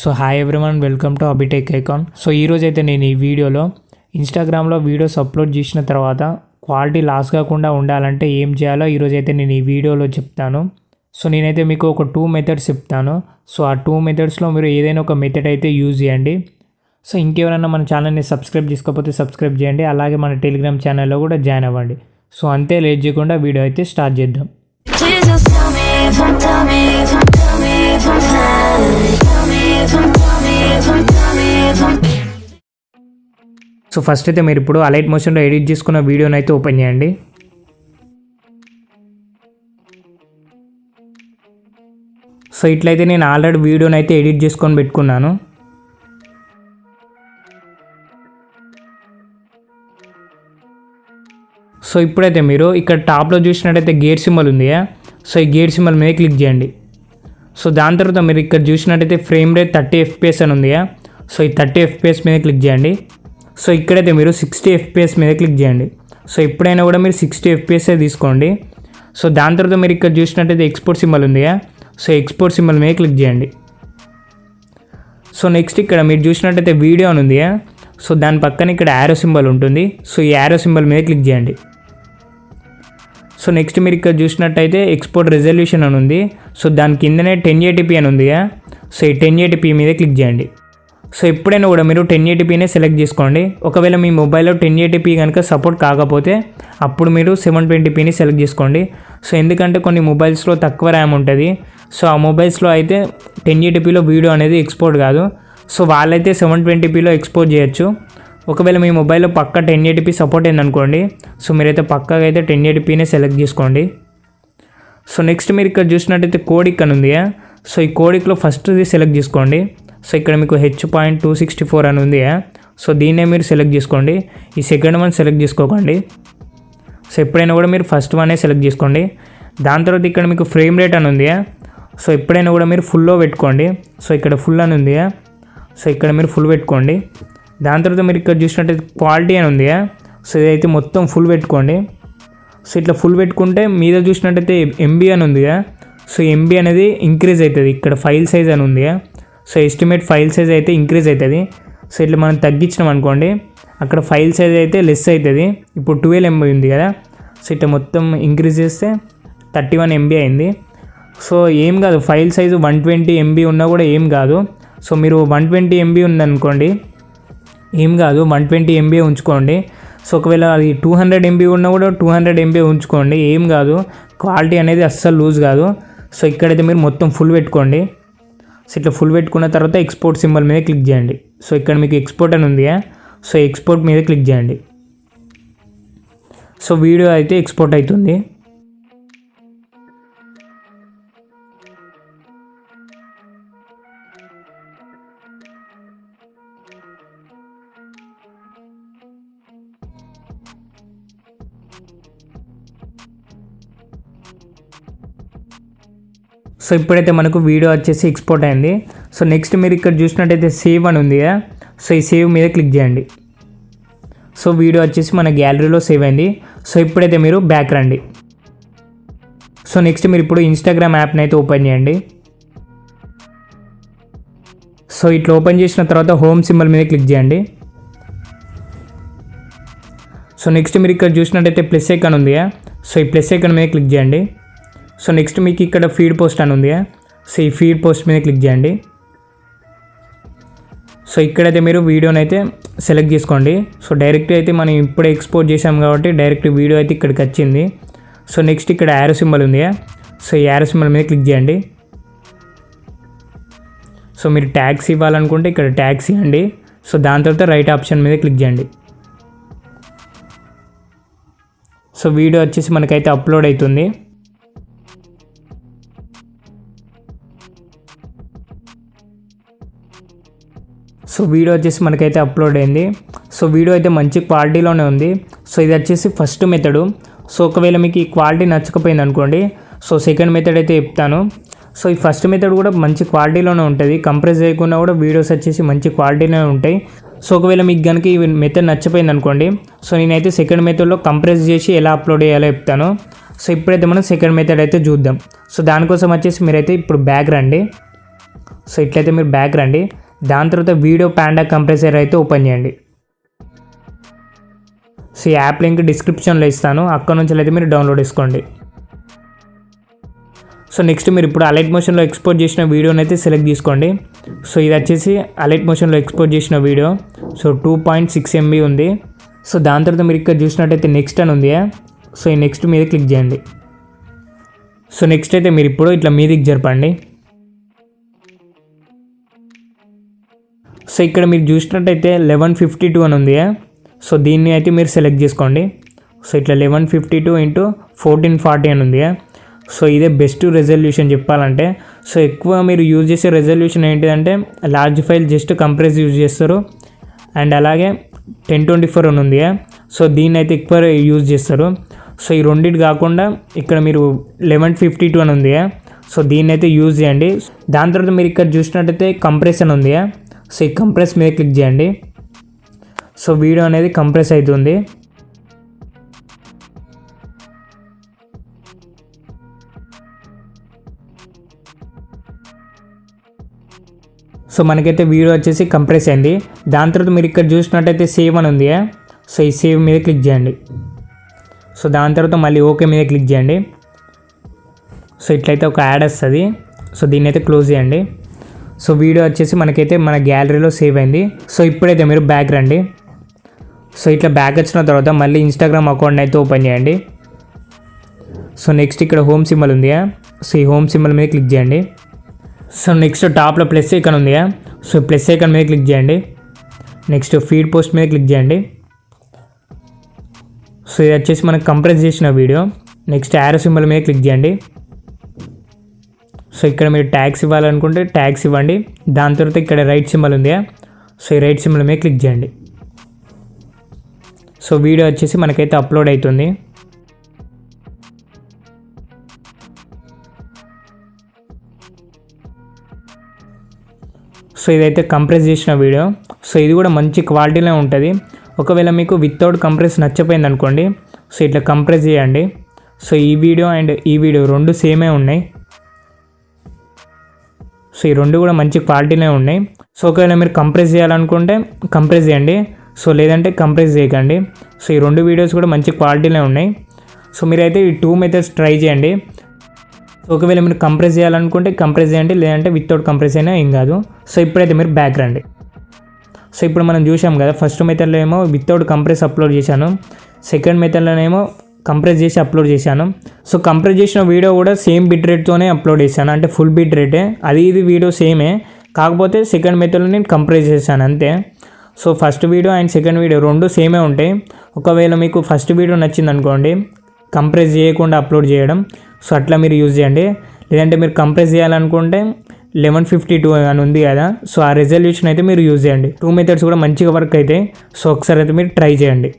So hi everyone, welcome to Abhi Tech Icon. So ఈరోజు అయితే నేను ఈ వీడియోలో ఇన్స్టాగ్రామ్లో వీడియోస్ అప్లోడ్ చేసిన తర్వాత క్వాలిటీ లాస్ కాకుండా ఉండాలంటే ఏం చేయాలో ఈరోజు అయితే నేను ఈ వీడియోలో చెప్తాను. సో నేనైతే మీకు ఒక 2 మెథడ్స్ చెప్తాను. సో ఆ 2 మెథడ్స్లో మీరు ఏదైనా ఒక మెథడ్ అయితే యూజ్ చేయండి. సో ఇంకెవరైనా మన ఛానల్ని సబ్స్క్రైబ్ చేసుకోకపోతే సబ్స్క్రైబ్ చేయండి, అలాగే మన టెలిగ్రామ్ ఛానల్లో కూడా జాయిన్ అవ్వండి. సో అంతే లేట్ చేయకుండా వీడియో అయితే స్టార్ట్ చేద్దాం. సో ఫస్ట్ అయితే మీరు ఇప్పుడు అలైట్ మోషన్లో ఎడిట్ చేసుకున్న వీడియోని అయితే ఓపెన్ చేయండి. సో ఇట్లయితే నేను ఆల్రెడీ వీడియోని అయితే ఎడిట్ చేసుకొని పెట్టుకున్నాను. సో ఇప్పుడైతే మీరు ఇక్కడ టాప్లో చూసినట్టయితే గేట్ సింబల్ ఉంది. సో ఈ గేట్ సింబల్ మీద క్లిక్ చేయండి. సో దాని తర్వాత మీరు ఇక్కడ చూసినట్టయితే ఫ్రేమ్ రేట్ 30 FPS అని ఉంది. సో ఈ 30 FPS మీద క్లిక్ చేయండి. సో ఇక్కడైతే మీరు 60 FPS మీద క్లిక్ చేయండి. సో ఎప్పుడైనా కూడా మీరు 60 FPS తీసుకోండి. సో దాని తర్వాత మీరు ఇక్కడ చూసినట్టయితే ఎక్స్పోర్ట్ సింబల్ ఉంది. సో ఎక్స్పోర్ట్ సింబల్ మీద క్లిక్ చేయండి. సో నెక్స్ట్ ఇక్కడ మీరు చూసినట్టయితే వీడియో అని ఉంది. సో దాని పక్కన ఇక్కడ యారో సింబల్ ఉంటుంది. సో ఈ యారో సింబల్ మీద క్లిక్ చేయండి. సో నెక్స్ట్ మీరు ఇక్కడ చూసినట్టయితే ఎక్స్పోర్ట్ రెజల్యూషన్ అని ఉంది. సో దాని కిందనే 1080p అని ఉంది. సో ఈ 1080p మీద క్లిక్ చేయండి. సో ఎప్పుడైనా కూడా మీరు 1080pనే సెలెక్ట్ చేసుకోండి. ఒకవేళ మీ మొబైల్లో 1080p కనుక సపోర్ట్ కాకపోతే అప్పుడు మీరు 720pని సెలెక్ట్ చేసుకోండి. సో ఎందుకంటే కొన్ని మొబైల్స్లో తక్కువ ర్యామ్ ఉంటుంది. సో ఆ మొబైల్స్లో అయితే 1080pలో వీడియో అనేది ఎక్స్పోర్ట్ కాదు. సో వాళ్ళైతే 720pలో ఎక్స్పోర్ట్ చేయొచ్చు. ఒకవేళ మీ మొబైల్లో పక్కా 1080p సపోర్ట్ అయిందనుకోండి, సో మీరైతే పక్కాగా అయితే 1080pనే సెలెక్ట్ చేసుకోండి. సో నెక్స్ట్ మీరు ఇక్కడ చూసినట్టయితే కోడిక్ అని ఉంది. సో ఈ కోడిక్లో ఫస్ట్ది సెలెక్ట్ చేసుకోండి. సో ఇక్కడ మీకు H.264 అని ఉంది. సో దీన్నే మీరు సెలెక్ట్ చేసుకోండి. ఈ సెకండ్ వన్ సెలెక్ట్ చేసుకోకండి. సో ఎప్పుడైనా కూడా మీరు ఫస్ట్ వన్నే సెలెక్ట్ చేసుకోండి. దాని తర్వాత ఇక్కడ మీకు ఫ్రేమ్ రేట్ అని ఉంది. సో ఎప్పుడైనా కూడా మీరు ఫుల్లో పెట్టుకోండి. సో ఇక్కడ ఫుల్ అని ఉంది. సో ఇక్కడ మీరు ఫుల్ పెట్టుకోండి. దాని తర్వాత మీరు ఇక్కడ చూసినట్టయితే క్వాలిటీ అని ఉంది. సో ఇదైతే మొత్తం ఫుల్ పెట్టుకోండి. సో ఇట్లా ఫుల్ పెట్టుకుంటే మీద చూసినట్టయితే MB అని ఉంది. సో MB అనేది ఇంక్రీజ్ అవుతుంది. ఇక్కడ ఫైల్ సైజ్ అని ఉంది. సో ఎస్టిమేట్ ఫైల్ సైజ్ అయితే ఇంక్రీజ్ అవుతుంది. సో ఇట్లా మనం తగ్గించినాం అనుకోండి, అక్కడ ఫైల్ సైజ్ అయితే లెస్ అవుతుంది. ఇప్పుడు 12 MB ఉంది కదా. సో ఇట్లా మొత్తం ఇంక్రీజ్ చేస్తే 31 MB అయింది. సో ఏం కాదు, ఫైల్ సైజు 120 MB ఉన్నా కూడా ఏం కాదు. సో మీరు 120 MB ఉందనుకోండి, ఏం కాదు, 120 MB ఉంచుకోండి. సో ఒకవేళ అది 200 MB ఉన్నా కూడా 200 MB ఉంచుకోండి, ఏం కాదు. క్వాలిటీ అనేది అస్సలు లూజ్ కాదు. సో ఇక్కడైతే మీరు మొత్తం ఫుల్ పెట్టుకోండి. సో ఇట్లా ఫుల్ పెట్టుకున్న తర్వాత ఎక్స్పోర్ట్ సింబల్ మీద క్లిక్ చేయండి. సో ఇక్కడ మీకు ఎక్స్పోర్ట్ అని ఉంది. సో ఎక్స్పోర్ట్ మీద క్లిక్ చేయండి. సో వీడియో అయితే ఎక్స్పోర్ట్ అవుతుంది. సో ఇప్పుడైతే మనకు వీడియో వచ్చేసి ఎక్స్పోర్ట్ అయింది. సో నెక్స్ట్ మీరు ఇక్కడ చూసినట్టయితే సేవ్ అని ఉంది. సో ఈ సేవ్ మీద క్లిక్ చేయండి. సో వీడియో వచ్చేసి మన గ్యాలరీలో సేవ్ అయింది. సో ఇప్పుడైతే మీరు బ్యాక్ రండి. సో నెక్స్ట్ మీరు ఇప్పుడు ఇన్స్టాగ్రామ్ యాప్ని అయితే ఓపెన్ చేయండి. సో ఇట్లా ఓపెన్ చేసిన తర్వాత హోమ్ సింబల్ మీద క్లిక్ చేయండి. సో నెక్స్ట్ మీరు ఇక్కడ చూసినట్టయితే ప్లస్ ఐకాన్ ఉంది. సో ఈ ప్లస్ ఐకాన్ మీద క్లిక్ చేయండి. సో నెక్స్ట్ మీకు ఇక్కడ ఫీడ్ పోస్ట్ అని ఉంది. సో ఈ ఫీడ్ పోస్ట్ మీద క్లిక్ చేయండి. సో ఇక్కడైతే మీరు వీడియోని అయితే సెలెక్ట్ చేసుకోండి. సో డైరెక్ట్ అయితే మనం ఇప్పుడే ఎక్స్పోర్ట్ చేసాం కాబట్టి డైరెక్ట్ వీడియో అయితే ఇక్కడికి వచ్చింది. సో నెక్స్ట్ ఇక్కడ యారో సింబల్ ఉంది. సో ఈ యారో సింబల్ మీద క్లిక్ చేయండి. సో మీరు ట్యాగ్స్ ఇవ్వాలనుకుంటే ఇక్కడ ట్యాగ్స్ ఇవ్వండి. సో దాని తర్వాత రైట్ ఆప్షన్ మీద క్లిక్ చేయండి. సో వీడియో వచ్చేసి మనకైతే అప్లోడ్ అవుతుంది. సో వీడియో వచ్చేసి మనకైతే అప్లోడ్ అయింది. సో వీడియో అయితే మంచి క్వాలిటీలోనే ఉంది. సో ఇది వచ్చేసి ఫస్ట్ మెథడు. సో ఒకవేళ మీకు ఈ క్వాలిటీ నచ్చకపోయింది అనుకోండి, సో సెకండ్ మెథడ్ అయితే చెప్తాను. సో ఈ ఫస్ట్ మెథడ్ కూడా మంచి క్వాలిటీలోనే ఉంటుంది. కంప్రెస్ చేయకుండా కూడా వీడియోస్ వచ్చేసి మంచి క్వాలిటీలోనే ఉంటాయి. సో ఒకవేళ మీకు కనుక ఈ మెథడ్ నచ్చపోయింది అనుకోండి, సో నేనైతే సెకండ్ మెథడ్లో కంప్రెస్ చేసి ఎలా అప్లోడ్ చేయాలో చెప్తాను. సో ఇప్పుడైతే మనం సెకండ్ మెథడ్ అయితే చూద్దాం. సో దానికోసం వచ్చేసి మీరైతే ఇప్పుడు బ్యాక్ రండి. సో ఇట్లయితే మీరు బ్యాక్ రండి. దాని తర్వాత వీడియో పాండా కంప్రెసర్ అయితే ఓపెన్ చేయండి. సో ఈ యాప్ లింక్ డిస్క్రిప్షన్లో ఇస్తాను, అక్కడ నుంచి అయితే మీరు డౌన్లోడ్ చేసుకోండి. సో నెక్స్ట్ మీరు ఇప్పుడు అలైట్ మోషన్లో ఎక్స్పోర్ట్ చేసిన వీడియోని అయితే సెలెక్ట్ చేసుకోండి. సో ఇది వచ్చేసి అలైట్ మోషన్లో ఎక్స్పోర్ట్ చేసిన వీడియో. సో 2.6 MB ఉంది. సో దాని తర్వాత మీరు ఇక్కడ చూసినట్టయితే నెక్స్ట్ అని ఉంది. సో ఈ నెక్స్ట్ మీద క్లిక్ చేయండి. సో నెక్స్ట్ అయితే మీరు ఇప్పుడు ఇట్లా మీదికి జరపండి. సో ఇక్కడ మీరు చూసినట్టయితే 1152 అని ఉంది. సో దీన్ని అయితే మీరు సెలెక్ట్ చేసుకోండి. సో ఇట్లా 1152 × 1440 అని ఉంది. సో ఇదే బెస్ట్ రెజల్యూషన్ చెప్పాలంటే. సో ఎక్కువ మీరు యూజ్ చేసే రెజల్యూషన్ ఏంటిదంటే large file just compress use చేస్తారు. అండ్ అలాగే 1024 అని ఉంది. సో దీన్ని అయితే ఎక్కువ యూజ్ చేస్తారు. సో ఈ రెండింటి కాకుండా ఇక్కడ మీరు 1152 అని ఉంది. సో దీన్ని అయితే యూజ్ చేయండి. దాని తర్వాత మీరు ఇక్కడ చూసినట్టయితే కంప్రెస్ అని ఉంది. సో ఈ కంప్రెస్ మీద క్లిక్ చేయండి. సో వీడియో అనేది కంప్రెస్ అవుతుంది. సో మనకైతే వీడియో వచ్చేసి కంప్రెస్ అయింది. దాని తర్వాత మీరు ఇక్కడ చూసినట్టయితే సేవ్ అని ఉంది. సో ఈ సేవ్ మీద క్లిక్ చేయండి. సో దాని తర్వాత మళ్ళీ ఓకే మీద క్లిక్ చేయండి. సో ఇట్లయితే ఒక యాడ్ వస్తుంది. సో దీన్ని అయితే క్లోజ్ చేయండి. సో వీడియో వచ్చేసి మనకైతే మన గ్యాలరీలో సేవ్ అయింది. సో ఇప్పుడైతే మీరు బ్యాక్ రండి. సో ఇట్లా బ్యాక్ వచ్చిన తర్వాత మళ్ళీ ఇన్స్టాగ్రామ్ అకౌంట్ అయితే ఓపెన్ చేయండి. సో నెక్స్ట్ ఇక్కడ హోమ్ సింబల్ ఉంది. సో ఈ హోమ్ సింబల్ మీద క్లిక్ చేయండి. సో నెక్స్ట్ టాప్లో ప్లస్ ఐకాన్ ఉంది. సో ప్లస్ ఐకాన్ మీద క్లిక్ చేయండి. నెక్స్ట్ ఫీడ్ పోస్ట్ మీద క్లిక్ చేయండి. సో ఇది వచ్చేసి మనకు కంప్రెస్ చేసిన వీడియో. నెక్స్ట్ యారో సింబల్ మీద క్లిక్ చేయండి. సో ఇక్కడ మీరు ట్యాగ్స్ ఇవ్వాలనుకుంటే ట్యాగ్స్ ఇవ్వండి. దాని తర్వాత ఇక్కడ రైట్ సింబల్ ఉంది. సో ఈ రైట్ సింబల్ మీద క్లిక్ చేయండి. సో వీడియో వచ్చేసి మనకైతే అప్లోడ్ అవుతుంది. సో ఇదైతే కంప్రెస్ చేసిన వీడియో. సో ఇది కూడా మంచి క్వాలిటీలో ఉంటుంది. ఒకవేళ మీకు వితౌట్ కంప్రెస్ నచ్చపోయింది అనుకోండి, సో ఇట్లా కంప్రెస్ చేయండి. సో ఈ వీడియో అండ్ ఈ వీడియో రెండు సేమే ఉన్నాయి. సో ఈ రెండు కూడా మంచి క్వాలిటీలో ఉన్నాయి. సో ఒకవేళ మీరు కంప్రెస్ చేయాలనుకుంటే కంప్రెస్ చేయండి. సో లేదంటే కంప్రెస్ చేయకండి. సో ఈ రెండు వీడియోస్ కూడా మంచి క్వాలిటీలో ఉన్నాయి. సో మీరైతే ఈ 2 మెథడ్స్ ట్రై చేయండి. సో ఒకవేళ మీరు కంప్రెస్ చేయాలనుకుంటే కంప్రెస్ చేయండి, లేదంటే వితౌట్ కంప్రెస్ అయినా ఏం కాదు. సో ఇప్పుడైతే మీరు బ్యాక్ రండి. సో ఇప్పుడు మనం చూసాం కదా, ఫస్ట్ మెథడ్లో ఏమో వితౌట్ కంప్రెస్ అప్లోడ్ చేశాను, సెకండ్ మెథడ్లోనేమో కంప్రెస్ చేసి అప్లోడ్ చేశాను. సో కంప్రెస్ చేసిన వీడియో కూడా సేమ్ బిట్ రేట్తోనే అప్లోడ్ చేశాను, అంటే ఫుల్ బిట్ రేటే. ఇది వీడియో సేమే, కాకపోతే సెకండ్ మెథడ్లో నేను కంప్రెస్ చేశాను అంతే. So first video and second video రెండు సేమే ఉంటాయి. ఒకవేళ మీకు ఫస్ట్ వీడియో నచ్చింది అనుకోండి, కంప్రెస్ చేయకుండా అప్లోడ్ చేయడం, సో అట్లా మీరు యూజ్ చేయండి. లేదంటే మీరు కంప్రెస్ చేయాలనుకుంటే 1152 అని ఉంది కదా, సో ఆ రెజల్యూషన్ అయితే మీరు యూజ్ చేయండి. 2 మెథడ్స్ కూడా మంచిగా వర్క్ అవుతాయి. సో ఒకసారి అయితే మీరు ట్రై చేయండి.